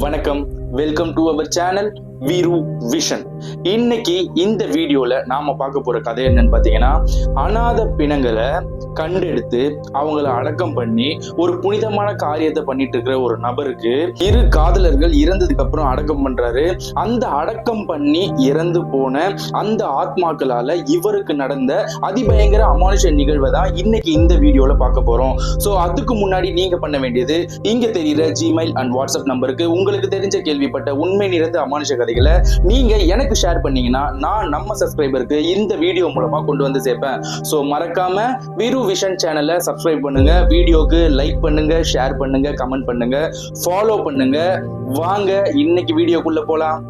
வணக்கம், welcome to our channel Veeru vision. இன்னைக்கு இந்த வீடியோல நாம பார்க்க போற கதை என்னன்னு பாத்தீங்கன்னா, அநாத பிணங்களை கண்டெடுத்து அவங்கள அடக்கம் பண்ணி ஒரு புனிதமான காரியத்தை பண்ணிட்டு இருக்கிற ஒரு நபருக்கு இரு காதலர்கள் இறந்ததுக்கு அப்புறம் அடக்கம் பண்றாரு. அந்த அடக்கம் பண்ணி இறந்து போன அந்த ஆத்மாக்களால இவருக்கு நடந்த அதிபயங்கர அமானுஷ நிகழ்வை தான் இன்னைக்கு இந்த வீடியோல பார்க்க போறோம். சோ அதுக்கு முன்னாடி நீங்க பண்ண வேண்டியது, இங்க தெரியுற ஜிமெயில் அண்ட் வாட்ஸ்அப் நம்பருக்கு உங்களுக்கு தெரிஞ்ச கேள்விப்பட்ட உண்மை நிறைந்த அமானுஷ கதைகளை நீங்க எனக்கு ஷேர் பண்ணீங்கன்னா நான் நம்ம சப்ஸ்கிரைபருக்கு இந்த வீடியோ மூலமா கொண்டு வந்து சேர்ப்பேன். சோ மறக்காம வீரு விஷன் சேனலை சப்ஸ்கிரைப் பண்ணுங்க, வீடியோக்கு லைக் பண்ணுங்க, ஷேர் பண்ணுங்க, கமெண்ட் பண்ணுங்க, ஃபாலோ பண்ணுங்க. வாங்க இன்னைக்கு வீடியோக்குள்ள போலாம்.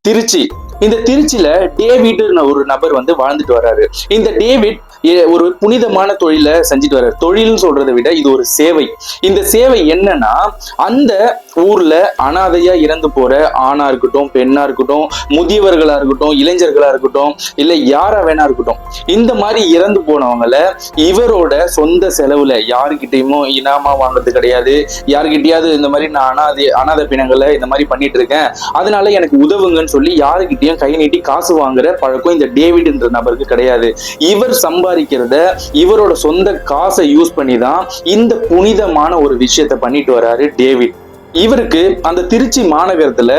திருச்சி. இந்த திருச்சியில டேவிட் ஒரு நபர் வாழ்ந்துட்டு வர்றாரு. இந்த டேவிட் ஒரு புனிதமான தொழிலை செஞ்சுட்டு வர்றாரு. தொழில்னு சொல்றதை விட இது ஒரு சேவை. இந்த சேவை என்னன்னா, அந்த ஊர்ல அனாதையா இறந்து போற ஆணா இருக்கட்டும், பெண்ணா இருக்கட்டும், முதியவர்களா இருக்கட்டும், இளைஞர்களா இருக்கட்டும், இல்ல யாரா வேணா இருக்கட்டும், இந்த மாதிரி இறந்து போனவங்கள இவரோட சொந்த செலவுல யாருக்கிட்டையும் இனாமா வாங்குறது கிடையாது. யாருக்கிட்டையாவது இந்த மாதிரி நான் அனாதை பிணங்களை இந்த மாதிரி பண்ணிட்டு இருக்கேன், அதனால எனக்கு உதவுங்கன்னு சொல்லி யாருக்கிட்டையும் கை நீட்டி காசு வாங்குற பழக்கம் இந்த டேவிட் என்ற நபருக்கு கிடையாது. இவர் சம்பாதிக்கிறத இவரோட சொந்த காசை யூஸ் பண்ணி தான் இந்த புனிதமான ஒரு விஷயத்தை பண்ணிட்டு வர்றாரு டேவிட். இவருக்கு அந்த திருச்சி மாநகரத்துல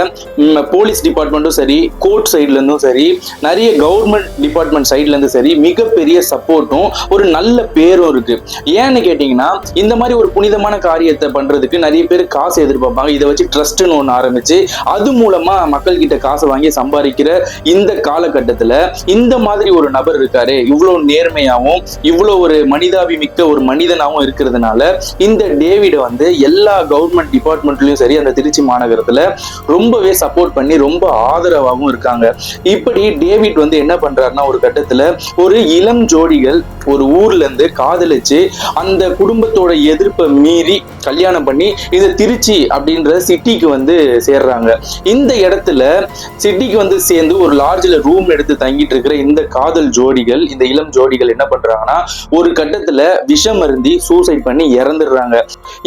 போலீஸ் டிபார்ட்மெண்ட்டும் சரி, கோர்ட் சைட்ல இருந்தும் சரி, நிறைய கவர்மெண்ட் டிபார்ட்மெண்ட் சைட்ல இருந்து சரி மிகப்பெரிய சப்போர்ட்டும் ஒரு நல்ல பேரும் இருக்கு. ஏன்னு கேட்டீங்கன்னா, இந்த மாதிரி ஒரு புனிதமான காரியத்தை பண்றதுக்கு நிறைய பேர் காசு எதிர்பார்ப்பாங்க. இதை வச்சு ட்ரஸ்ட்னு ஒன்று ஆரம்பிச்சு அது மூலமா மக்கள் கிட்ட காசு வாங்கி சம்பாதிக்கிற இந்த காலகட்டத்துல இந்த மாதிரி ஒரு நபர் இருக்காரு, இவ்வளவு நேர்மையாவும் இவ்வளவு ஒரு மனிதாபிமிக்க ஒரு மனிதனாகவும் இருக்கிறதுனால இந்த டேவிட எல்லா கவர்மெண்ட் டிபார்ட்மெண்ட் சரி, அந்த திருச்சி மாநகரத்துல ரொம்பவே சப்போர்ட் பண்ணி ரொம்ப ஆதரவாகவும் இருக்காங்க. இப்படி டேவிட் என்ன பண்றாருன்னா, ஒரு கட்டத்துல ஒரு இளம் ஜோடிகள் ஒரு ஊர்ல இருந்து காதலிச்சு அந்த குடும்பத்தோட எதிர்ப்பை மீறி கல்யாணம் பண்ணி இந்த திருச்சி அப்படின்ற சிட்டிக்கு சேர்றாங்க. இந்த இடத்துல சிட்டிக்கு சேர்ந்து ஒரு லாட்ஜ்ல ரூம் எடுத்து தங்கிட்டு இருக்கிற இந்த காதல் ஜோடிகள், இந்த இளம் ஜோடிகள் என்ன பண்றாங்கன்னா, ஒரு கட்டத்துல விஷம் அருந்தி சூசைட் பண்ணி இறந்துடுறாங்க.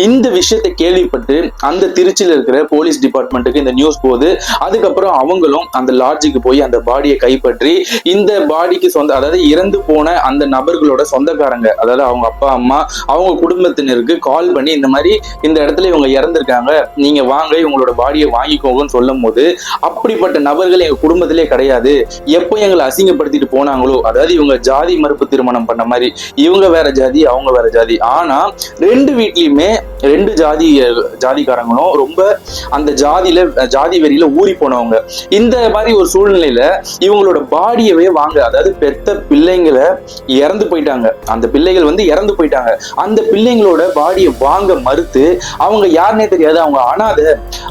இந்த விஷயத்தை கேள்விப்பட்டு அந்த திருச்சியில இருக்கிற போலீஸ் டிபார்ட்மெண்ட்டுக்கு இந்த நியூஸ் போகுது. அதுக்கப்புறம் அவங்களும் அந்த லாட்ஜுக்கு போய் அந்த பாடியை கைப்பற்றி இந்த பாடிக்கு அதாவது இறந்து போன அந்த நபர்களோட சொந்தக்காரங்க, அதாவது அவங்க அப்பா அம்மா அவங்க குடும்பத்தினருக்கு கால் பண்ணி இந்த மாதிரி இந்த இடத்துல இவங்க இறந்திருக்காங்க, நீங்க வாங்க இவங்களோட பாடியை வாங்கிக்கோங்கன்னு சொல்லும் போது, அப்படிப்பட்ட நபர்கள் எங்க குடும்பத்திலே கிடையாது, எப்போ எங்களை அசிங்கப்படுத்திட்டு போனாங்களோ, அதாவது இவங்க ஜாதி மறுப்பு திருமணம் பண்ண மாதிரி, இவங்க வேற ஜாதி அவங்க வேற ஜாதி, ஆனா ரெண்டு வீட்லயுமே ரெண்டு ஜாதிக்காரங்களும் ரொம்ப அந்த ஜாதி வெறியில ஊறி போனவங்க. இந்த மாதிரி ஒரு சூழ்நிலையில இவங்களோட பாடியவே வாங்க, அதாவது பெத்த பிள்ளைங்களை இறந்து போயிட்டாங்க, அந்த பிள்ளைகள் இறந்து போயிட்டாங்க, அந்த பிள்ளைங்களோட பாடியை வாங்க மறுத்து அவங்க யாருன்னே தெரியாது, அவங்க அனாதை,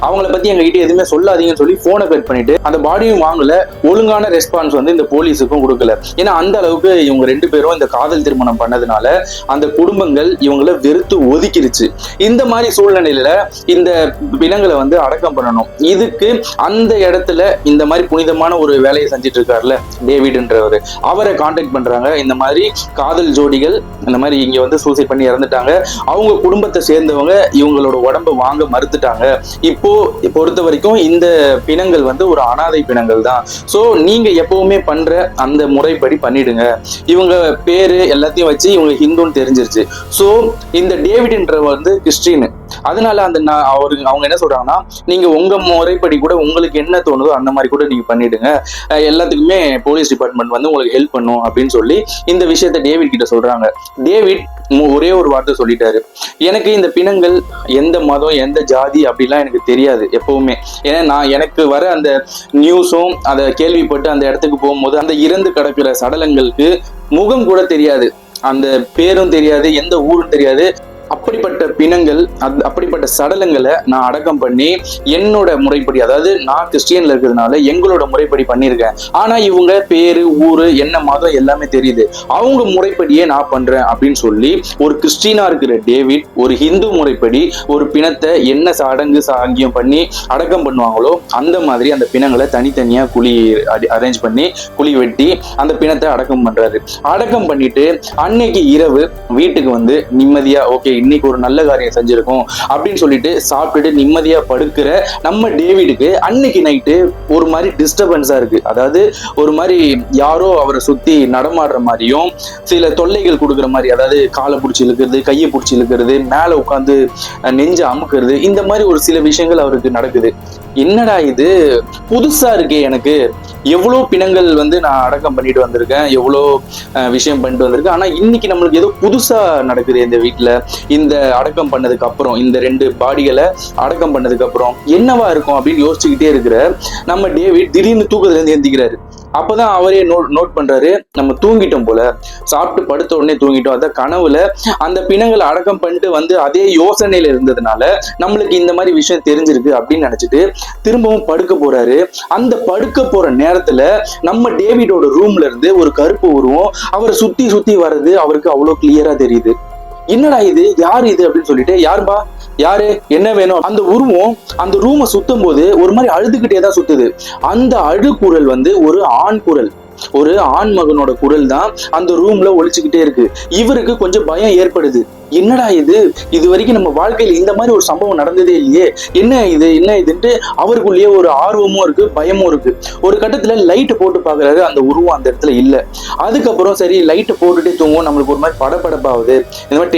அவங்கள பத்தி எங்ககிட்ட எதுவுமே சொல்லாதீங்கன்னு சொல்லி போனை கட் பண்ணிட்டு அந்த பாடியும் வாங்கல. ஒழுங்கான ரெஸ்பான்ஸ் இந்த போலீஸுக்கும் கொடுக்கல. ஏன்னா அந்த அளவுக்கு இவங்க ரெண்டு பேரும் இந்த காதல் திருமணம் பண்ணதுனால அந்த குடும்பங்கள் இவங்களை வெறுத்து ஒதுக்கிருச்சு. இந்த மாதிரி சூழ்நிலையில இந்த பிணங்களை அடக்கம் பண்ணணும். இதுக்கு அந்த இடத்துல இந்த மாதிரி புனிதமான ஒரு வேலையை செஞ்சுட்டு இருக்காருல்ல டேவிட்ன்றவர், அவரை கான்டாக்ட் பண்றாங்க. இந்த மாதிரி காதல் ஜோடிகள் இந்த மாதிரி இங்க சூசைட் பண்ணி இறந்துட்டாங்க, அவங்க குடும்பத்தை சேர்ந்தவங்க இவங்களோட உடம்பை வாங்க மறுத்துட்டாங்க, இப்போ பொறுத்த வரைக்கும் இந்த பிணங்கள் ஒரு அனாதை பிணங்கள் தான், சோ நீங்க எப்பவுமே பண்ற அந்த முறைப்படி பண்ணிடுங்க. இவங்க பேரு எல்லாத்தையும் வச்சு இவங்க ஹிந்துன்னு தெரிஞ்சிருச்சு. சோ இந்த டேவிட்ன்றவர் கிறிஸ்டின், அதனால அவங்க என்ன சொல்றாங்கன்னா, நீங்க உங்க முறைப்படி கூட உங்களுக்கு என்ன தோணுதோ அந்த மாதிரி கூட நீங்க பண்ணிடுங்க, எல்லாத்துக்குமே போலீஸ் டிபார்ட்மெண்ட் உங்களுக்கு ஹெல்ப் பண்ணும் அப்படின்னு சொல்லி இந்த விஷயத்த டேவிட் கிட்ட சொல்றாங்க. டேவிட் ஒரே ஒரு வார்த்தை சொல்லிட்டாரு, எனக்கு இந்த பிணங்கள் எந்த மதம் எந்த ஜாதி அப்படிலாம் எனக்கு தெரியாது எப்பவுமே. ஏன்னா எனக்கு வர அந்த நியூஸும் அதை கேள்விப்பட்டு அந்த இடத்துக்கு போகும்போது அந்த இறந்து கிடக்கிற சடலங்களுக்கு முகம் கூட தெரியாது, அந்த பேரும் தெரியாது, எந்த ஊரும் தெரியாது, அப்படிப்பட்ட பிணங்கள் அப்படிப்பட்ட சடலங்களை நான் அடக்கம் பண்ணி என்னோட முறைப்படி, அதாவது நான் கிறிஸ்டியன்ல இருக்கிறதுனால எங்களோட முறைப்படி பண்ணியிருக்கேன். ஆனா இவங்க பேரு, ஊரு, என்ன மதம் எல்லாமே தெரியுது, அவங்க முறைப்படியே நான் பண்றேன் அப்படின்னு சொல்லி ஒரு கிறிஸ்டியனா இருக்கிற டேவிட் ஒரு ஹிந்து முறைப்படி ஒரு பிணத்தை என்ன சடங்கு சாங்கியம் பண்ணி அடக்கம் பண்ணுவாங்களோ அந்த மாதிரி அந்த பிணங்களை தனித்தனியா குழி அரேஞ்ச் பண்ணி குழி வெட்டி அந்த பிணத்தை அடக்கம் பண்றாரு. அடக்கம் பண்ணிட்டு அன்னைக்கு இரவு வீட்டுக்கு வந்து நிம்மதியா, ஓகே இன்னைக்கு ஒரு நல்ல காரியம் செஞ்சிருக்கோம் அப்படின்னு சொல்லிட்டு சாப்பிட்டுட்டு நிம்மதியா படுக்கிற நம்ம டேவிடுக்கு அன்னைக்கு நைட்டு ஒரு மாதிரி டிஸ்டர்பன்ஸா இருக்கு. அதாவது ஒரு மாதிரி யாரோ அவரை சுத்தி நடமாடுற மாதிரியும் சில தொல்லைகள் கொடுக்குற மாதிரி, அதாவது காலை பிடிச்சி இழுக்கிறது, கையை பிடிச்சி இழுக்கிறது, மேல உட்காந்து நெஞ்ச அமுக்கிறது, இந்த மாதிரி ஒரு சில விஷயங்கள் அவருக்கு நடக்குது. என்னடா இது புதுசா இருக்கே, எனக்கு எவ்வளோ பிணங்கள் வந்து நான் அடக்கம் பண்ணிட்டு வந்திருக்கேன், எவ்வளோ விஷயம் பண்ணிட்டு வந்திருக்கேன், ஆனா இன்னைக்கு நம்மளுக்கு ஏதோ புதுசா நடக்குது இந்த வீட்டுல. இந்த அடக்கம் பண்ணதுக்கு அப்புறம், இந்த 2 பாடிகளை அடக்கம் பண்ணதுக்கு அப்புறம் என்னவா இருக்கும் அப்படின்னு யோசிச்சுக்கிட்டே இருக்கிற நம்ம டேவிட் திடீர்னு தூக்கத்துல இருந்து எந்திக்கிறாரு. அப்பதான் அவரே நோட் பண்றாரு, நம்ம தூங்கிட்டோம் போல, சாப்பிட்டு படுத்த உடனே தூங்கிட்டோம். அத கனவுல அந்த பிணங்களை அடக்கம் பண்ணிட்டு வந்து அதே யோசனையில இருந்ததுனால நம்மளுக்கு இந்த மாதிரி விஷயம் தெரிஞ்சிருக்கு அப்படின்னு நினைச்சிட்டு திரும்பவும் படுக்க போறாரு. அந்த படுக்க போற நேரத்துல நம்ம டேவிடோட ரூம்ல இருந்து ஒரு கருப்பு உருவம் அவரை சுத்தி சுத்தி வர்றது அவருக்கு அவ்வளவு கிளியரா தெரியுது. என்னடா இது, யாரு இது அப்படின்னு சொல்லிட்டு, யாருபா யாரு, என்ன வேணும்? அந்த உருவம் அந்த ரூமை சுத்தும் போது ஒரு மாதிரி அழுதுகிட்டே தான் சுத்துது. அந்த அழுகுரல் வந்து ஒரு ஆண் குரல், ஒரு ஆண் மகனோட குரல் தான் அந்த ரூம்ல ஒழிச்சுக்கிட்டே இருக்கு. இவருக்கு கொஞ்சம் பயம் ஏற்படுது. என்னடா இது, இது வரைக்கும் நம்ம வாழ்க்கையில இந்த மாதிரி ஒரு சம்பவம் நடந்ததே இல்லையே, என்ன இதுன்ட்டு அவருக்குள்ளேயே ஒரு ஆர்வமும் இருக்கு, பயமும் இருக்கு. ஒரு கட்டத்துல லைட் போட்டு பாக்குறாரு, அந்த உருவம் அந்த இடத்துல இல்ல. அதுக்கப்புறம் சரி லைட் போட்டுட்டே தூங்கும், நம்மளுக்கு ஒரு மாதிரி படபடப்பாகுது, இந்த மாதிரி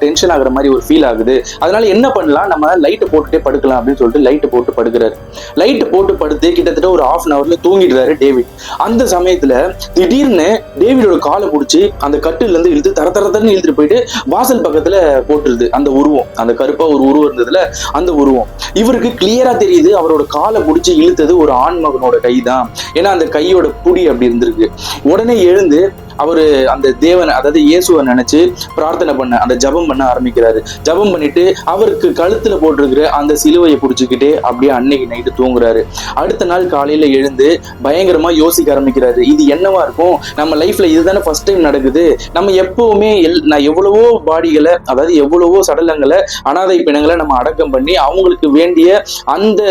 டென்ஷன் ஆகுற மாதிரி ஒரு ஃபீல் ஆகுது. அதனால என்ன பண்ணலாம், நம்ம லைட் போட்டுட்டே படுக்கலாம் அப்படின்னு சொல்லிட்டு லைட் போட்டு படுக்கிறாரு. லைட் போட்டு படுத்து கிட்டத்தட்ட ஒரு 1/2 hourல தூங்கிடுறாரு டேவிட். அந்த சமயத்துல திடீர்னு டேவிடோட காலை பிடிச்சி அந்த கட்டுல இருந்து இழுத்து தரன்னு இழுத்துட்டு போயிட்டு வாசல் பக்கத்துல போட்டுருது அந்த உருவம். அந்த கருப்பா ஒரு உருவம் இருந்ததுல அந்த உருவம் இவருக்கு கிளியரா தெரியுது, அவரோட காலை பிடிச்சி இழுத்தது ஒரு ஆண் மகனோட கை தான். ஏன்னா அந்த கையோட புடி அப்படி இருந்திருக்கு. உடனே எழுந்து அவரு அந்த தேவனை, அதாவது இயேசுவை நினைச்சு பிரார்த்தனை பண்ண, அந்த ஜபம் பண்ண ஆரம்பிக்கிறாரு. ஜபம் பண்ணிட்டு அவருக்கு கழுத்துல போட்டிருக்கிற அந்த சிலுவையை பிடிச்சிக்கிட்டே அப்படியே அன்னைக்கு நைட்டு தூங்குறாரு. அடுத்த நாள் காலையில எழுந்து பயங்கரமா யோசிக்க ஆரம்பிக்கிறாரு, இது என்னவா இருக்கும், நம்ம லைஃப்ல இதுதானே ஃபர்ஸ்ட் டைம் நடக்குது, நம்ம எப்பவுமே நான் எவ்வளவோ பாடிகளை, அதாவது எவ்வளவோ சடலங்களை, அனாதை பிணங்களை நம்ம அடக்கம் பண்ணி அவங்களுக்கு வேண்டிய அந்த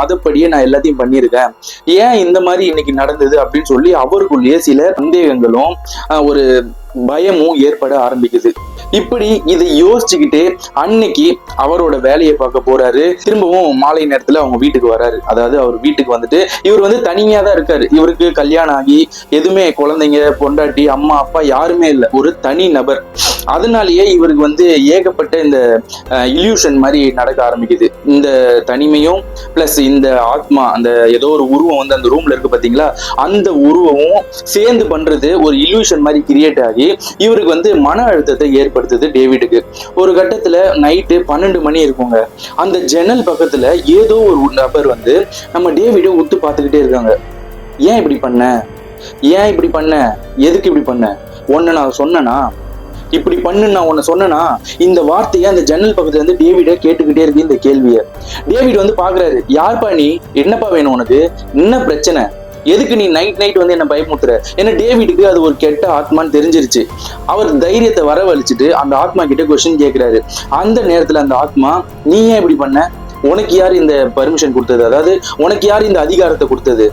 மதப்படியே நான் எல்லாத்தையும் பண்ணியிருக்கேன், ஏன் இந்த மாதிரி இன்னைக்கு நடந்தது அப்படின்னு சொல்லி அவருக்குள்ளேயே சில சந்தேகங்களும் ஒரு பயமும் ஏற்பட ஆரம்பிக்குது. இப்படி இதை யோசிச்சுக்கிட்டே அன்னைக்கு அவரோட வேலையை பார்க்க போறாரு. திரும்பவும் மாலை நேரத்துல அவங்க வீட்டுக்கு வராரு. அதாவது அவர் வீட்டுக்கு வந்துட்டு இவர் வந்து தனியா தான் இருக்காரு. இவருக்கு கல்யாணம் ஆகி எதுவுமே குழந்தைங்க, பொண்டாட்டி, அம்மா, அப்பா யாருமே இல்லை, ஒரு தனி நபர். அதனாலேயே இவருக்கு வந்து ஏகப்பட்ட இந்த இல்யூஷன் மாதிரி நடக்க ஆரம்பிக்குது. இந்த தனிமையும் பிளஸ் இந்த ஆத்மா, அந்த ஏதோ ஒரு உருவம் வந்து அந்த ரூம்ல இருக்கு பாத்தீங்களா, அந்த உருவமும் சேர்ந்து பண்றது ஒரு இல்யூஷன் மாதிரி கிரியேட் ஆகி இவருக்கு வந்து மன அழுத்தத்தை ஏற்படுத்துது டேவிடுக்கு. ஒரு கட்டத்துல நைட்டு 12 மணி இருக்குங்க. அந்த ஜன்னல் பக்கத்துல ஏதோ ஒரு நபர் வந்து நம்ம டேவிட உத்து பார்த்துக்கிட்டே இருக்காங்க. ஏன் இப்படி பண்ண, ஏன் இப்படி பண்ண, எதுக்கு இப்படி பண்ண, ஒன்னு நான் சொன்னனா, இப்படி பண்ணு நான் உன்னை சொன்னனா, இந்த வார்த்தையை அந்த ஜன்னல் பக்கத்துல இருந்து டேவிட கேட்டுக்கிட்டே இருக்கு இந்த கேள்விய. டேவிட் வந்து பாக்குறாரு, யார்ப்பா நீ, என்னப்பா வேணும் உனக்கு, என்ன பிரச்சனை, எதுக்கு நீ நைட் வந்து என்ன பயமுத்துற? ஏன்னா டேவிடுக்கு அது ஒரு கெட்ட ஆத்மான்னு தெரிஞ்சிருச்சு. அவர் தைரியத்தை வரவழைச்சிட்டு அந்த ஆத்மா கிட்ட கொஸ்டின் கேட்கிறாரு. அந்த நேரத்துல அந்த ஆத்மா, நீ ஏன் இப்படி பண்ண, உனக்கு யார் இந்த பர்மிஷன் கொடுத்தது, அதாவது உனக்கு யார் இந்த அதிகாரத்தை கொடுத்தது,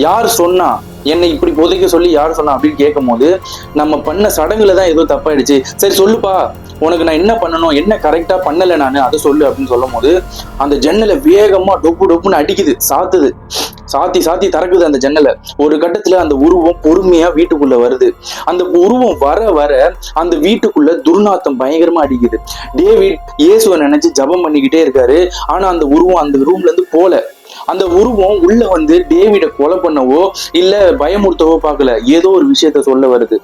யார் சொன்னா, என்னை இப்படி புதைக்க சொல்லி யார் சொன்னா அப்படின்னு கேட்கும் போது, நம்ம பண்ண சடங்குல தான் ஏதோ தப்பாயிடுச்சு, சரி சொல்லுப்பா, உனக்கு நான் என்ன பண்ணணும், என்ன கரெக்டா பண்ணல நானு, அதை சொல்லு அப்படின்னு சொல்லும் போது அந்த ஜன்னலை வேகமா டொப்புன்னு அடிக்குது, சாத்தி திறக்குது அந்த ஜன்னலை. ஒரு கட்டத்துல அந்த உருவம் பொறுமையா வீட்டுக்குள்ள வருது. அந்த உருவம் வர அந்த வீட்டுக்குள்ள துர்நாத்தம் பயங்கரமா அடிக்குது. டேவிட் இயேசுவை நினைச்சு ஜபம் பண்ணிக்கிட்டே இருக்காரு. ஆனா அந்த உருவம் அந்த ரூம்ல இருந்து போல. அந்த உருவம் உள்ள வந்து டேவிட கொலை பண்ணவோ இல்ல பயமுறுத்தவோ பார்க்கல, ஏதோ ஒரு விஷயத்த சொல்ல வருது.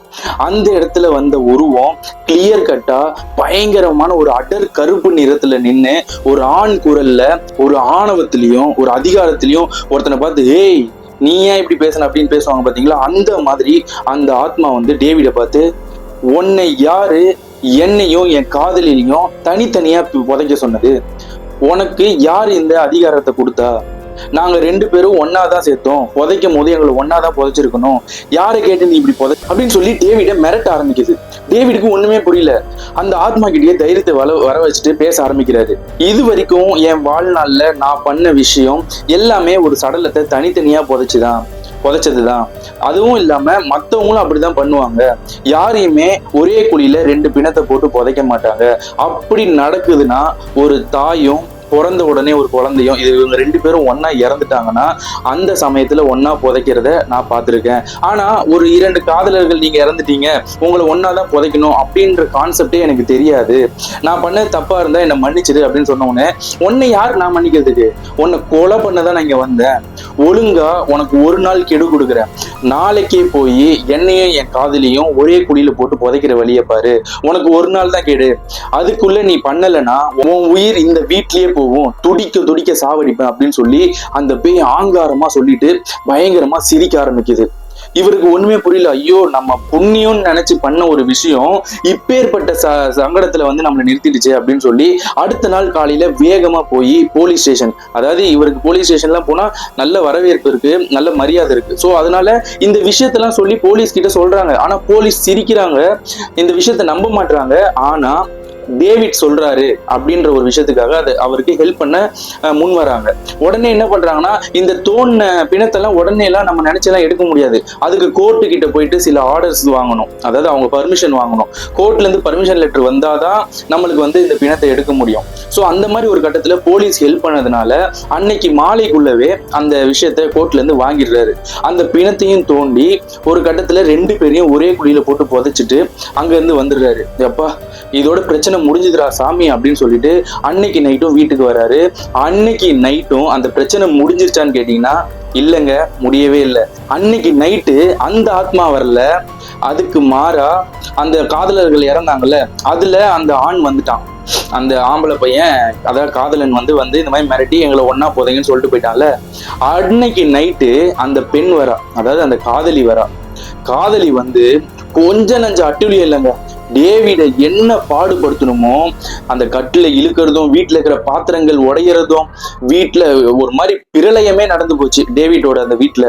அந்த இடத்துல வந்த உருவம் கிளியர் கட்டா பயங்கரமான ஒரு அடர் கருப்பு நிறத்துல நின்று ஒரு ஆண் குரல்ல, ஒரு ஆணவத்திலையும் ஒரு அதிகாரத்திலையும் ஒருத்தனை பார்த்து, ஏய் நீ ஏன் இப்படி பேசணும் அப்படின்னு பேசுவாங்க பாத்தீங்களா, அந்த மாதிரி அந்த ஆத்மா வந்து டேவிட பார்த்து, உன்னை யாரு என்னையும் என் காதலியையும் தனித்தனியா புதைக்க சொன்னது? உனக்கு யார் இந்த அதிகாரத்தை கொடுத்தா? நாங்க 2 பேரும் ஒன்னாதான் சேர்த்தோம், புதைக்கும் போது எங்களை ஒன்னாதான் புதைச்சிருக்கணும், யாரை கேட்டு நீ இப்படி அப்படின்னு சொல்லி டேவிட மிரட்ட ஆரம்பிக்குது. டேவிடுக்கு ஒண்ணுமே புரியல. அந்த ஆத்மா கிட்டயே தைரியத்தை வர வச்சுட்டு பேச ஆரம்பிக்கிறாரு. இது வரைக்கும் என் வாழ்நாள்ல நான் பண்ண விஷயம் எல்லாமே ஒரு சடலத்தை தனித்தனியா புதைச்சதுதான். அதுவும் இல்லாம மத்தவங்களும் அப்படிதான் பண்ணுவாங்க. யாரையுமே ஒரே குழியில 2 பிணத்தை போட்டு புதைக்க மாட்டாங்க. அப்படி நடக்குதுன்னா ஒரு தாயும் பிறந்த உடனே ஒரு குழந்தையும் இவங்க 2 பேரும் ஒன்னா இறந்துட்டாங்கன்னா அந்த சமயத்துல ஒன்னா புதைக்கிறத நான் பார்த்திருக்கேன். ஆனா ஒரு 2 காதலர்கள் நீங்க இறந்துட்டீங்க, உங்களை ஒன்னாதான் புதைக்கணும் அப்படின்ற கான்செப்டே எனக்கு தெரியாது. நான் பண்ண தப்பா இருந்தா என்னை மன்னிச்சிடு அப்படின்னு சொன்ன உடனே, உன்னை யார் நான் மன்னிக்கிறதுக்கு? உன்னை கொலை பண்ணதான் நான் இங்க வந்தேன். ஒழுங்கா உனக்கு ஒரு நாள் கெடு கொடுக்குறேன். நாளைக்கே போய் என்னையும் என் காதலியும் ஒரே குழியில போட்டு புதைக்கிற வழியை பாரு. உனக்கு ஒரு நாள் தான் கெடு. அதுக்குள்ள நீ பண்ணலன்னா உன் உயிர் இந்த வீட்லயே போகும், துடிக்க சாவடிப்பேன் அப்படின்னு சொல்லி அந்த பேய் ஆங்காரமா சொல்லிட்டு பயங்கரமா சிரிக்க ஆரம்பிக்குது. இவருக்கு ஒண்ணுமே புரியல. ஐயோ, நம்ம புண்ணியம் நினைச்சு பண்ண ஒரு விஷயம் இப்பேற்பட்ட சங்கடத்துல நம்மளை நிறுத்திடுச்சு அப்படின்னு சொல்லி அடுத்த நாள் காலையில வேகமா போய் போலீஸ் ஸ்டேஷன், அதாவது இவருக்கு போலீஸ் ஸ்டேஷன்லாம் போனா நல்ல வரவேற்பு இருக்கு, நல்ல மரியாதை இருக்கு. சோ அதனால இந்த விஷயத்தெல்லாம் சொல்லி போலீஸ் கிட்ட சொல்றாங்க. ஆனா போலீஸ் சிரிக்கிறாங்க, இந்த விஷயத்த நம்ப மாட்டாங்க. ஆனா டேவிட் சொல்றாரு அப்படின்ற ஒரு விஷயத்துக்காக அவருக்கு ஹெல்ப் பண்ண முன் வராங்க. உடனே என்ன பண்றாங்கன்னா, இந்த தோண பிணத்தெல்லாம் உடனே எல்லாம் நம்ம நினைச்செல்லாம் எடுக்க முடியாது. அதுக்கு கோர்ட்டு கிட்ட போயிட்டு சில ஆர்டர்ஸ் வாங்கணும், அதாவது அவங்க பர்மிஷன் வாங்கணும். கோர்ட்ல இருந்து பர்மிஷன் லெட்டர் வந்தாதான் நம்மளுக்கு இந்த பிணத்தை எடுக்க முடியும். ஸோ அந்த மாதிரி ஒரு கட்டத்துல போலீஸ் ஹெல்ப் பண்ணதுனால அன்னைக்கு மாலைக்குள்ளவே அந்த விஷயத்த கோர்ட்ல இருந்து வாங்கிடுறாரு. அந்த பிணத்தையும் தோண்டி ஒரு கட்டத்துல 2 பேரையும் ஒரே குழியில போட்டு புதைச்சிட்டு அங்க இருந்து வந்துடுறாரு. அப்பா, இதோட பிரச்சனை முடிஞ்சுதுரா சாமி அப்படின்னு சொல்லிட்டு அன்னைக்கு நைட்டும் வீட்டுக்கு வராரு. அன்னைக்கு நைட்டும் அந்த பிரச்சனை முடிஞ்சிருச்சான்னு கேட்டீங்கன்னா இல்லைங்க, முடியவே இல்லை. அன்னைக்கு நைட்டு அந்த ஆத்மா வரல, அதுக்கு மாறா அந்த காதலர்கள் இறந்தாங்கல்ல, அதுல அந்த ஆண் வந்துட்டான். அந்த ஆம்பளை பையன், அதாவது காதலன் வந்து இந்த மாதிரி மிரட்டி எங்களை ஒன்னா போதைங்கன்னு சொல்லிட்டு போயிட்டான்ல. அன்னைக்கு நைட்டு அந்த பெண் வரா, அதாவது அந்த காதலி வரா. காதலி கொஞ்ச நஞ்ச அட்டுழியம் இல்லைங்க, டேவிட என்ன பாடுபடுத்தணுமோ அந்த கட்டுல இழுக்கிறதும், வீட்டுல இருக்கிற பாத்திரங்கள் உடையறதும், வீட்டுல ஒரு மாதிரி பிரளயமே நடந்து போச்சு டேவிடோட அந்த வீட்டுல.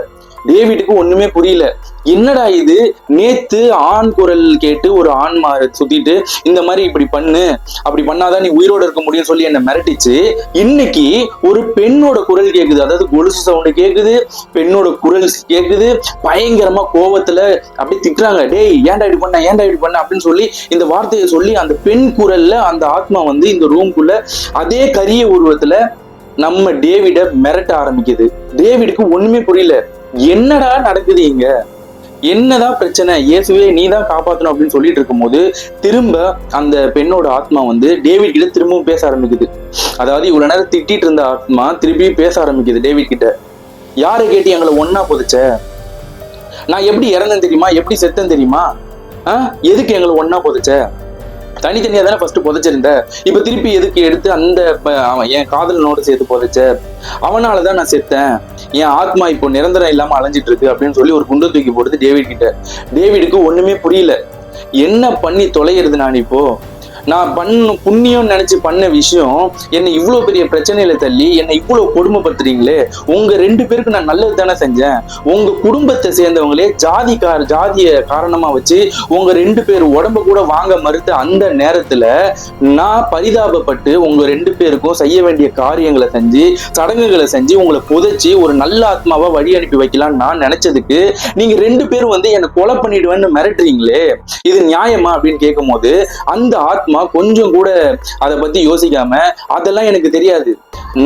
டேவிடுக்கு ஒண்ணுமே புரியல. என்னடா இது, நேத்து ஆண் குரல் கேட்டு ஒரு ஆன்மா சுத்திட்டு இந்த மாதிரி இப்படி பண்ணு, அப்படி பண்ணாதான் நீ உயிரோட இருக்க முடியும் சொல்லி என்ன மிரட்டிச்சு. இன்னைக்கு ஒரு பெண்ணோட குரல் கேக்குது, அதாவது கொலுசு சவுண்டு கேக்குது, பெண்ணோட குரல் கேக்குது. பயங்கரமா கோவத்துல அப்படி திட்டுறாங்க, டேய் ஏன்டா இப்படி பண்ண அப்படின்னு சொல்லி இந்த வார்த்தையை சொல்லி அந்த பெண் குரல்ல அந்த ஆத்மா இந்த ரூம்குள்ள அதே கரிய உருவத்துல நம்ம டேவிட மிரட்ட ஆரம்பிக்குது. டேவிடுக்கு ஒண்ணுமே புரியல. என்னடா நடக்குது இங்க, என்னதான் பிரச்சனை, இயேசுவே நீ தான் காப்பாற்றணும் அப்படின்னு சொல்லிட்டு இருக்கும் போது திரும்ப அந்த பெண்ணோட ஆத்மா டேவிட் கிட்ட திரும்பவும் பேச ஆரம்பிக்குது. அதாவது இவ்வளவு நேரம் திட்டிட்டு இருந்த ஆத்மா திருப்பி பேச ஆரம்பிக்குது டேவிட் கிட்ட. யாரை கேட்டு எங்களை ஒன்னா புதைச்ச? நான் எப்படி இறந்தேன் தெரியுமா, எப்படி செத்தேன் தெரியுமா, எதுக்கு எங்களை ஒன்னா புதைச்ச? தனித்தனியா தானே ஃபர்ஸ்ட் புதைச்சிருந்த, இப்ப திருப்பி எதுக்கு எடுத்து அந்த என் காதலனோட சேர்த்து புதைச்ச? அவனாலதான் நான் செத்தேன், என் ஆத்மா இப்போ நிரந்தரம் இல்லாம அலைஞ்சிட்டு இருக்கு அப்படின்னு சொல்லி ஒரு குண்டை தூக்கி போடுது டேவிட் கிட்ட. டேவிடுக்கு ஒண்ணுமே புரியல. என்ன பண்ணி தொலைகிறது நான் இப்போ? நான் புண்ணியம் நினைச்சு பண்ண விஷயம் என்னை இவ்வளவு பெரிய பிரச்சனையில தள்ளி என்னை இவ்வளவு கொடுமைப்படுத்துறீங்களே. உங்க 2 பேருக்கு நான் நல்லது தானே செஞ்சேன். உங்க குடும்பத்தை சேர்ந்தவங்களே ஜாதிய காரணமா வச்சு உங்க 2 பேர் உடம்ப கூட வாங்க மறுத்த அந்த நேரத்துல நான் பரிதாபப்பட்டு உங்க 2 பேருக்கும் செய்ய வேண்டிய காரியங்களை செஞ்சு, சடங்குகளை செஞ்சு, உங்களை புதைச்சி ஒரு நல்ல ஆத்மாவா வழி அனுப்பி வைக்கலாம்னு நான் நினைச்சதுக்கு நீங்க 2 பேரும் என்னை கொலை பண்ணிடுவேன்னு மிரட்டுறீங்களே, இது நியாயமா அப்படின்னு கேட்கும் போது அந்த ஆத்மா கொஞ்சம் கூட அதை பத்தி யோசிக்காம, அதெல்லாம் எனக்கு தெரியாது,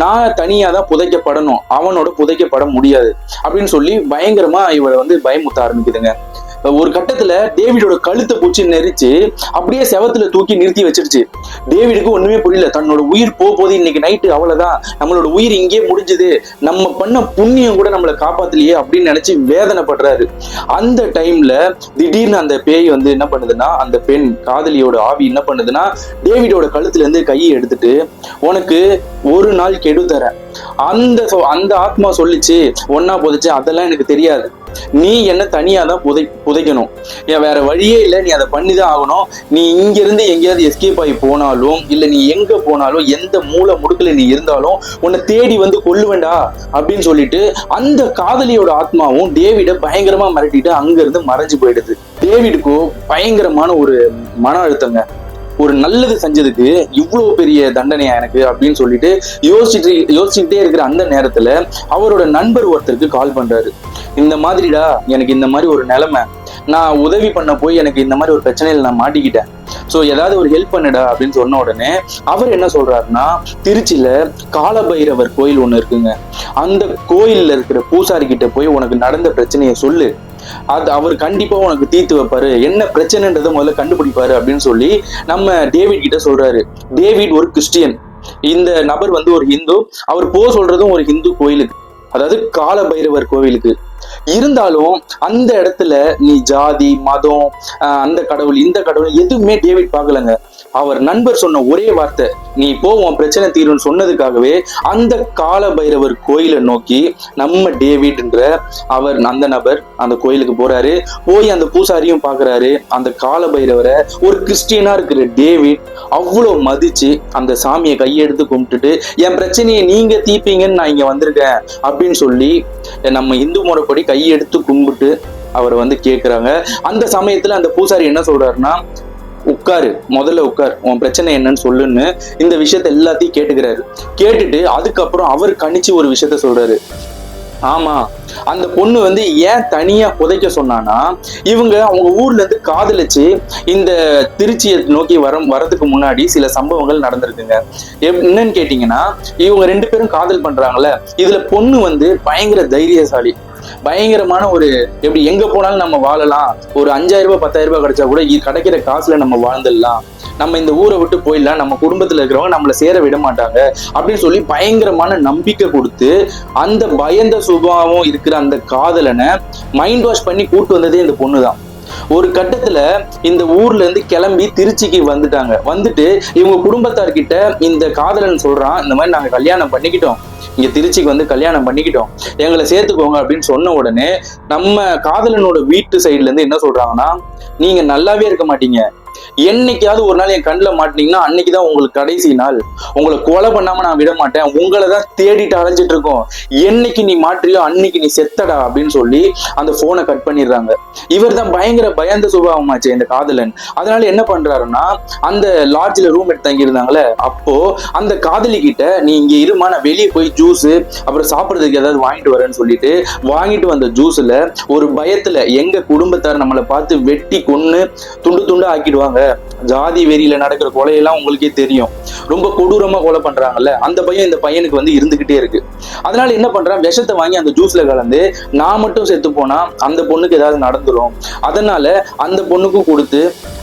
நான் தனியா தான் புதைக்கப்படணும், அவனோட புதைக்கப்பட முடியாது அப்படின்னு சொல்லி பயங்கரமா இவரை பயமுத்த ஆரம்பிக்குதுங்க. ஒரு கட்டத்துல டேவிடோட கழுத்தை பூச்சி நெரிச்சு அப்படியே செவத்துல தூக்கி நிறுத்தி வச்சிருச்சு. டேவிடுக்கு ஒண்ணுமே புரியல. தன்னோட உயிர் போகுது இன்னைக்கு நைட்டு, அவ்வளவுதான், நம்மளோட உயிர் இங்கே முடிஞ்சது, நம்ம பண்ண புண்ணியம் கூட நம்மளை காப்பாத்தலையே அப்படின்னு நினைச்சு வேதனைப்படுறாரு. அந்த டைம்ல திடீர்னு அந்த பேய் என்ன பண்ணுதுன்னா, அந்த பெண் காதலியோட ஆவி என்ன பண்ணுதுன்னா, டேவிடோட கழுத்துல இருந்து கையை எடுத்துட்டு உனக்கு ஒரு நாள் கெடு தரேன், அந்த ஆத்மா சொல்லிச்சு ஒன்னா போதுச்சு, அதெல்லாம் எனக்கு தெரியாது, நீ என்ன தனியா தான் புதைக்கணும், ஏன் வேற வழியே இல்லை, நீ அதை பண்ணிதான் ஆகணும். நீ இங்க இருந்து எங்கேயாவது எஸ்கேப் ஆகி போனாலும் இல்ல நீ எங்க போனாலும் எந்த மூல முடுக்கல நீ இருந்தாலும் உன்னை தேடி வந்து கொல்லுவேண்டா அப்படின்னு சொல்லிட்டு அந்த காதலியோட ஆத்மாவும் டேவிட பயங்கரமா மிரட்டிட்டு அங்க இருந்து மறைஞ்சு போயிடுது. டேவிடுக்கோ பயங்கரமான ஒரு மன அழுத்தங்க, ஒரு நல்லது செஞ்சதுக்கு இவ்வளவு பெரிய தண்டனையா எனக்கு அப்படின்னு சொல்லிட்டு யோசிச்சுட்டே இருக்கிற அந்த நேரத்துல அவரோட நண்பர் ஒருத்தருக்கு கால் பண்றாரு. இந்த மாதிரிடா எனக்கு இந்த மாதிரி ஒரு நிலைமை, நான் உதவி பண்ண போய் எனக்கு இந்த மாதிரி ஒரு பிரச்சனையில நான் மாட்டிக்கிட்டேன், சோ ஏதாவது ஒரு ஹெல்ப் பண்ணுடா அப்படின்னு சொன்ன உடனே அவர் என்ன சொல்றாருன்னா, திருச்சியில காலபைரவர் கோயில் ஒண்ணு இருக்குங்க, அந்த கோயில்ல இருக்கிற பூசாரி கிட்ட போய் உனக்கு நடந்த பிரச்சனையை சொல்லு, அது அவர் கண்டிப்பா உனக்கு தீர்த்து வைப்பாரு, என்ன பிரச்சனைன்றதை முதல்ல கண்டுபிடிப்பாரு அப்படின்னு சொல்லி நம்ம டேவிட் கிட்ட சொல்றாரு. டேவிட் ஒரு கிறிஸ்டியன், இந்த நபர் வந்து ஒரு ஹிந்து, அவர் சொல்றதும் ஒரு ஹிந்து கோயிலுக்கு, அதாவது காலபைரவர் கோவிலுக்கு. இருந்தாலும் அந்த இடத்துல நீ ஜாதி மதம் அந்த கடவுள் இந்த கடவுள் எதுவுமே டேவிட் பார்க்கலங்க. அவர் நண்பர் சொன்ன ஒரே வார்த்தை, நீ போ உன் பிரச்சனை தீரும்னு சொன்னதுக்காகவே அந்த காலபைரவர் கோயிலை நோக்கி நம்ம டேவிட்ன்ற அந்த நபர் அந்த கோயிலுக்கு போறாரு. போய் அந்த பூசாரியும் பாக்குறாரு. அந்த காலபைரவரை ஒரு கிறிஸ்டியனா இருக்கிற டேவிட் அவ்வளவு மதிச்சு அந்த சாமியை கையெடுத்து கும்பிட்டுட்டு, என் பிரச்சனையை நீங்க தீப்பீங்கன்னு நான் இங்க வந்திருக்கேன் அப்படின்னு சொல்லி நம்ம இந்து முறைப்படி கையெடுத்து கும்பிட்டு அவர் வந்து கேட்கிறாங்க. அந்த சமயத்துல அந்த பூசாரி என்ன சொல்றாருன்னா, உட்காரு, முதல்ல உட்கார், உன் பிரச்சனை என்னன்னு சொல்லுன்னு இந்த விஷயத்த எல்லாத்தையும் கேட்டுக்கிறாரு. கேட்டுட்டு அதுக்கப்புறம் அவர் கணிச்சு ஒரு விஷயத்த சொல்றாரு. ஆமா, அந்த பொண்ணு வந்து ஏன் தனியா புதைக்க சொன்னானா, இவங்க அவங்க ஊர்ல இருந்து காதலிச்சு இந்த திருச்சியை நோக்கி வரதுக்கு முன்னாடி சில சம்பவங்கள் நடந்திருக்குங்க. என்னன்னு கேட்டீங்கன்னா, இவங்க 2 பேரும் காதல் பண்றாங்கல்ல, இதுல பொண்ணு வந்து பயங்கர தைரியசாலி, பயங்கரமான ஒரு எப்படி எங்க போனாலும் நம்ம வாழலாம், ஒரு 5000 ரூபாய் 10,000 ரூபாய் கிடைச்சா கூட கிடைக்கிற காசுல நம்ம வாழ்ந்துடலாம், நம்ம இந்த ஊரை விட்டு போயிடலாம், நம்ம குடும்பத்துல இருக்கிறவங்க நம்மளை சேர விட மாட்டாங்க அப்படின்னு சொல்லி பயங்கரமான நம்பிக்கை கொடுத்து அந்த பயந்த சுபாவம் இருக்கிற அந்த காதலனை மைண்ட் வாஷ் பண்ணி கூட்டு வந்ததே இந்த பொண்ணுதான். ஒரு கட்டத்துல இந்த ஊர்ல இருந்து கிளம்பி திருச்சிக்கு வந்துட்டாங்க. வந்துட்டு இவங்க குடும்பத்தார்கிட்ட இந்த காதலன் சொல்றான், இந்த மாதிரி நாங்க கல்யாணம் பண்ணிக்கிட்டோம், இங்க திருச்சிக்கு வந்து கல்யாணம் பண்ணிக்கிட்டோம், எங்களை சேர்த்துக்கோங்க அப்படின்னு சொன்ன உடனே நம்ம காதலனோட வீட்டு சைட்ல இருந்து என்ன சொல்றாங்கன்னா, நீங்க நல்லாவே இருக்க மாட்டீங்க, என்னைக்காவது ஒரு நாள் என் கண்ணில் மாட்டினீங்கன்னா அன்னைக்குதான் உங்களுக்கு கடைசி நாள், உங்களை கொலை பண்ணாம நான் விட மாட்டேன், உங்களை தான் தேடிட்டு அலைஞ்சிட்டு இருக்கோம், என்னைக்கு நீ மாற்றியோ அன்னைக்கு நீ செத்தடா அப்படின்னு சொல்லி அந்த போனை கட் பண்ணிடுறாங்க. இவர் தான் பயங்கர பயந்த சுபாவமாச்சு இந்த காதலன். அதனால என்ன பண்றாருன்னா, அந்த லாட்ஜ்ல ரூம் எடுத்து தங்கி இருந்தாங்களே, அப்போ அந்த காதலி கிட்ட நீ இங்க இருமா, நான் வெளியே போய் ஜூஸ் அப்புறம் சாப்பிட்றதுக்கு ஏதாவது வாங்கிட்டு வரேன்னு சொல்லிட்டு வாங்கிட்டு வந்த ஜூஸ்ல ஒரு பயத்துல எங்க குடும்பத்தார் நம்மளை பார்த்து வெட்டி கொன்னு துண்டு துண்டு ஆக்கிடுவாங்க, ஜாதி வெறியில நடக்கிற கொலையெல்லாம் உங்களுக்கே தெரியும், ரொம்ப கொடூரமா கொலை பண்றாங்கல்ல, அந்த பையன் இந்த பையனுக்கு வந்து இருந்துகிட்டே இருக்கு. அதனால என்ன பண்றான், விஷத்தை வாங்கி அந்த ஜூஸ்ல கலந்து நான் மட்டும் செத்து போனா அந்த பொண்ணுக்கு ஏதாவது நடந்துரும், அதனால அந்த பொண்ணுக்கும் கொடுத்து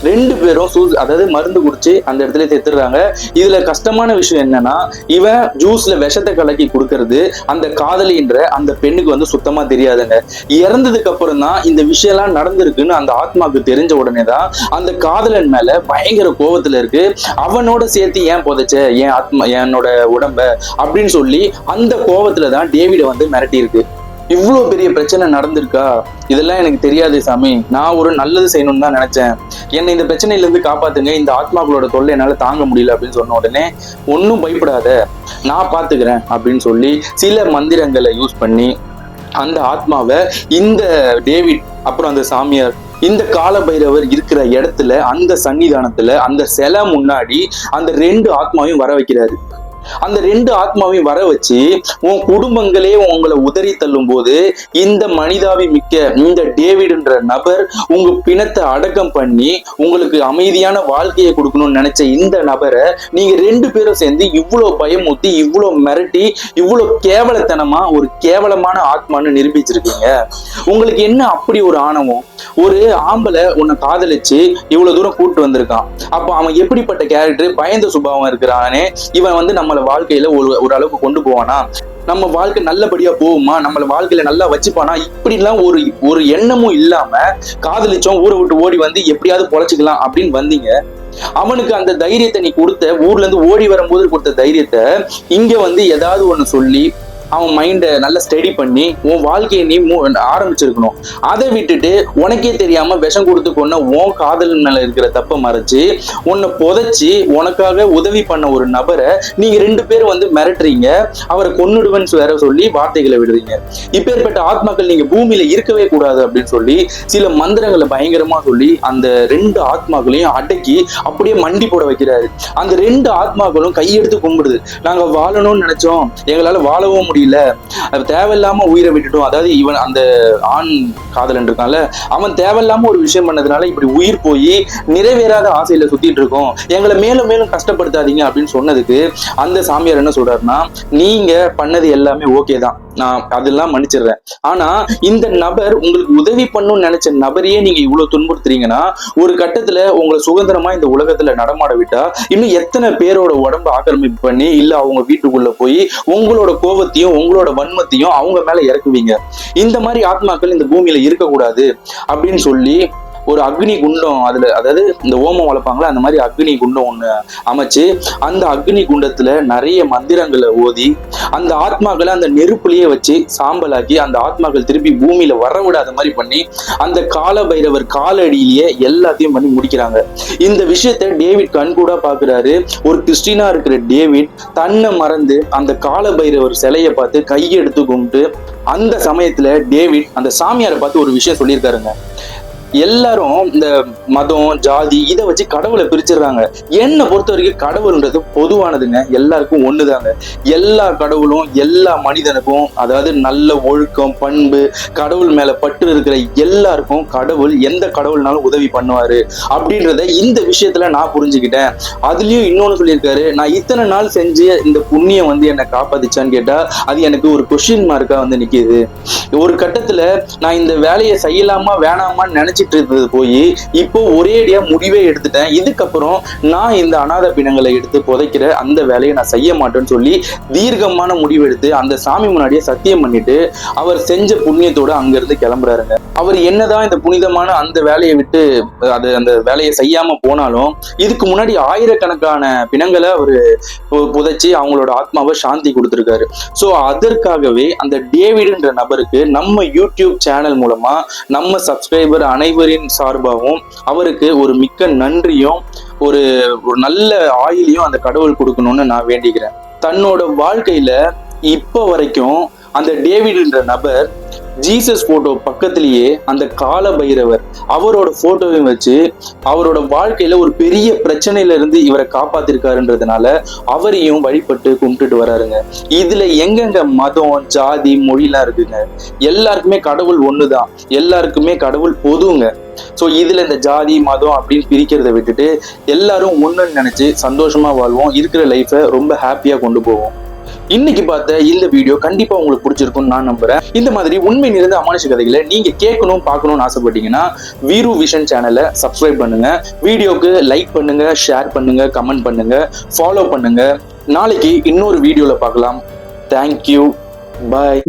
2 பேரும் அதாவது மருந்து குடிச்சு அந்த இடத்துல செத்துடுறாங்க. இதுல கஷ்டமான விஷயம் என்னன்னா, இவன் ஜூஸ்ல விஷத்தை கலக்கி கொடுக்கறது அந்த காதலின்ற அந்த பெண்ணுக்கு வந்து சுத்தமா தெரியாதுங்க. இறந்ததுக்கு அப்புறம் தான் இந்த விஷயம் எல்லாம் நடந்திருக்குன்னு அந்த ஆத்மாவுக்கு தெரிஞ்ச உடனே தான் அந்த காதலன் மேல பயங்கர கோபத்துல இருக்கு, அவனோட சேர்த்து ஏன் புதைச்ச என் ஆத்மா என்னோட உடம்ப அப்படின்னு சொல்லி அந்த கோபத்துலதான் டேவிட வந்து மிரட்டி இருக்கு. இவ்வளவு பெரிய பிரச்சனை நடந்திருக்கா, இதெல்லாம் எனக்கு தெரியாது சாமி, நான் ஒரு நல்லது செய்யணும்னு தான் நினைச்சேன், என்னை இந்த பிரச்சனையில இருந்து காப்பாத்துங்க, இந்த ஆத்மாக்களோட தொல்லை என்னால தாங்க முடியல அப்படின்னு சொன்ன உடனே, ஒன்னும் பயப்படாத நான் பாத்துக்கிறேன் அப்படின்னு சொல்லி சில மந்திரங்களை யூஸ் பண்ணி அந்த ஆத்மாவை இந்த டேவிட் அப்புறம் அந்த சாமியார் இந்த காலபைரவர் இருக்கிற இடத்துல அந்த சன்னிதானத்துல அந்த சிலை முன்னாடி அந்த 2 ஆத்மாவையும் வர வைக்கிறாரு. அந்த 2 ஆத்மாவையும் வர வச்சு, உன் குடும்பங்களே உங்களை உதறி தள்ளும் போது இந்த மனிதாவி மிக்க இந்த டேவிட்ன்ற நபர் உங்க பிணத்தை அடக்கம் பண்ணி உங்களுக்கு அமைதியான வாழ்க்கையை கொடுக்கணும்னு நினைச்ச இந்த நபரை நீங்க 2 பேரும் சேர்ந்து இவ்வளவு பயமூத்தி இவ்வளவு மிரட்டி இவ்வளவு கேவலத்தனமா ஒரு கேவலமான ஆத்மான்னு நிரூபிச்சிருக்கீங்க. உங்களுக்கு என்ன அப்படி ஒரு ஆணவம்? ஒரு ஆம்பளை உன்னை காதலிச்சு இவ்வளவு தூரம் கூட்டு வந்திருக்கான், அப்ப அவன் எப்படிப்பட்ட கேரக்டர், பயந்த சுபாவம் இருக்கிறானே, இவன் வந்து நம்மள வாழ்க்கையில ஒரு அளவுக்கு கொண்டு போவானா, நம்ம வாழ்க்கை நல்லபடியா போகுமா, நம்மள வாழ்க்கையில நல்லா வச்சுப்பானா, இப்படிலாம் ஒரு எண்ணமும் இல்லாம காதலிச்சோம், ஊரை விட்டு ஓடி வந்து எப்படியாவது பொழைச்சிக்கலாம் அப்படின்னு வந்தீங்க. அவனுக்கு அந்த தைரியத்தை நீ கொடுத்த, ஊர்ல இருந்து ஓடி வரும்போது கொடுத்த தைரியத்தை இங்க வந்து ஏதாவது ஒண்ணு சொல்லி அவன் மைண்டை நல்லா ஸ்டடி பண்ணி உன் வாழ்க்கையை நீ ஆரம்பிச்சிருக்கணும். அதை விட்டுட்டு உனக்கே தெரியாம விஷம் கொடுத்து கொண்ட உன் காதல் மேல இருக்கிற தப்பை மறைச்சு உன்னை புதைச்சி உனக்காக உதவி பண்ண ஒரு நபரை நீங்க 2 பேரும் வந்து மிரட்டுறீங்க, அவரை கொன்னுடுவேன்னு வேற சொல்லி வார்த்தைகளை விடுறீங்க. இப்பேற்பட்ட ஆத்மாக்கள் நீங்க பூமியில இருக்கவே கூடாது அப்படின்னு சொல்லி சில மந்திரங்களை பயங்கரமா சொல்லி அந்த 2 ஆத்மாக்களையும் அடக்கி அப்படியே மண்டி போட வைக்கிறாரு. அந்த 2 ஆத்மாக்களும் கையெடுத்து கும்பிடுது. நாங்க வாழணும்னு நினைச்சோம், எங்களால வாழவும் முடியல, தேவையில்லாம உயிரை விட்டுட்டோம். அதாவது இவன் அந்த ஆண் காதலன் இருக்கான்ல, அவன் தேவையில்லாம ஒரு விஷயம் பண்ணதுனால இப்படி உயிர் போய் நிறைவேறாத ஆசையில சுத்திட்டு இருக்கோம், எங்களை மேலும் மேலும் கஷ்டப்படுத்தாதீங்க அப்படின்னு சொன்னதுக்கு அந்த சாமியார் என்ன சொல்றாருன்னா, நீங்க பண்ணது எல்லாமே ஓகே தான், நான் அதெல்லாம் மன்னிச்சிடுறேன். ஆனா இந்த நபர் உங்களுக்கு உதவி பண்ணணும்னு நினைச்ச நபரையே நீங்க இவ்வளவு துன்புறுத்துறீங்கன்னா ஒரு கட்டத்துல உங்களை சுதந்திரமா இந்த உலகத்துல நடமாட விட்டா இன்னும் எத்தனை பேரோட உடம்பு ஆக்கிரமிப்பு பண்ணி இல்ல அவங்க வீட்டுக்குள்ள போய் உங்களோட கோபத்தையும் உங்களோட வன்மத்தையும் அவங்க மேல இறக்குவீங்க. இந்த மாதிரி ஆத்மாக்கள் இந்த பூமியில இருக்கக்கூடாது அப்படின்னு சொல்லி ஒரு அக்னி குண்டம், அதுல அதாவது இந்த ஓமம் வளர்ப்பாங்களா அந்த மாதிரி அக்னி குண்டம் ஒண்ணு அமைச்சு அந்த அக்னி குண்டத்துல நிறைய மந்திரங்களை ஓதி அந்த ஆத்மாக்களை அந்த நெருப்புலயே வச்சு சாம்பலாக்கி அந்த ஆத்மாக்கள் திருப்பி பூமியில வரவிடாத மாதிரி பண்ணி அந்த கால பைரவர் காலடியிலேயே எல்லாத்தையும் பண்ணி முடிக்கிறாங்க. இந்த விஷயத்த டேவிட் கண்கூடா பாக்குறாரு. ஒரு கிறிஸ்டினா இருக்கிற டேவிட் தன்னை மறந்து அந்த கால பைரவர் சிலையை பார்த்து கையெடுத்து கும்பிட்டு அந்த சமயத்துல டேவிட் அந்த சாமியாரை பார்த்து ஒரு விஷயம் சொல்லியிருக்காருங்க. எல்லாரும் இந்த மதம் ஜாதி இதை வச்சு கடவுளை பிரிச்சிடுறாங்க. என்னை பொறுத்த வரைக்கும் கடவுள்ன்றது பொதுவானதுங்க, எல்லாருக்கும் ஒண்ணுதாங்க. எல்லா கடவுளும் எல்லா மனிதனுக்கும், அதாவது நல்ல ஒழுக்கம் பண்பு கடவுள் மேல பற்று இருக்கிற எல்லாருக்கும் கடவுள் எந்த கடவுள்னாலும் உதவி பண்ணுவாரு அப்படின்றத இந்த விஷயத்துல நான் புரிஞ்சுக்கிட்டேன். அதுலயும் இன்னொன்னு சொல்லியிருக்காரு, நான் இத்தனை நாள் செஞ்சு இந்த புண்ணியம் வந்து என்னை காப்பாத்திச்சான்னு கேட்டா அது எனக்கு ஒரு கொஸ்டின் மார்க்கா வந்து நிக்குது. ஒரு கட்டத்துல நான் இந்த வேலையை செய்யலாமா வேணாமான்னு நினைச்சிட்டு இருந்தது போய் இப்போ ஒரேடியா முடிவே எடுத்துட்டேன். இதுக்கப்புறம் நான் இந்த அநாத பிணங்களை எடுத்து புதைக்கிற அந்த வேலையை நான் செய்ய மாட்டேன்னு சொல்லி தீர்க்கமான முடிவு எடுத்து அந்த சாமி முன்னாடியே சத்தியம் பண்ணிட்டு அவர் செஞ்ச புண்ணியத்தோட அங்க இருந்து கிளம்புறாருங்க. அவர் என்னதான் இந்த புனிதமான அந்த வேலையை விட்டு அந்த வேலையை செய்யாம போனாலும் இதுக்கு முன்னாடி ஆயிரக்கணக்கான பிணங்களை அவரு புதைச்சி அவங்களோட ஆத்மாவை சாந்தி கொடுத்திருக்காரு. சோ அதற்காகவே அந்த டேவிட்ன்ற நபருக்கு நம்ம யூடியூப் சேனல் மூலமா நம்ம சப்ஸ்கிரைபர் அனைவரின் சார்பாகவும் அவருக்கு ஒரு மிக்க நன்றியும் ஒரு நல்ல ஆயிலையும் அந்த கடவுள் கொடுக்கணும்னு நான் வேண்டிக்கிறேன். தன்னோட வாழ்க்கையில இப்ப வரைக்கும் அந்த டேவிட்ன்ற நபர் ஜீசஸ் போட்டோ பக்கத்திலேயே அந்த கால பைரவர் அவரோட போட்டோவையும் வச்சு அவரோட வாழ்க்கையில ஒரு பெரிய பிரச்சனையில இருந்து இவரை காப்பாத்திருக்காருன்றதுனால அவரையும் வழிபட்டு கும்பிட்டுட்டு வராருங்க. இதுல எங்கெங்க மதம் ஜாதி மொழிலாம் இருக்குங்க, எல்லாருக்குமே கடவுள் ஒண்ணுதான், எல்லாருக்குமே கடவுள் பொதுங்க. சோ இதுல இந்த ஜாதி மதம் அப்படின்னு பிரிக்கிறத விட்டுட்டு எல்லாரும் ஒண்ணுன்னு நினைச்சு சந்தோஷமா வாழ்வோம், இருக்கிற லைஃபை ரொம்ப ஹாப்பியா கொண்டு போவோம். இன்னைக்கு பார்த்த இந்த வீடியோ கண்டிப்பா உங்களுக்கு பிடிச்சிருக்கும்னு நான் நம்புறேன். இந்த மாதிரி உண்மை நிறைந்த அமானுஷ கதைகளை நீங்க கேட்கணும் பார்க்கணும்னு ஆசைப்பட்டீங்கன்னா வீரு விஷன் சேனலை சப்ஸ்கிரைப் பண்ணுங்க, வீடியோக்கு லைக் பண்ணுங்க, ஷேர் பண்ணுங்க, கமெண்ட் பண்ணுங்க, ஃபாலோ பண்ணுங்க. நாளைக்கு இன்னொரு வீடியோல பார்க்கலாம். தேங்க்யூ, பாய்.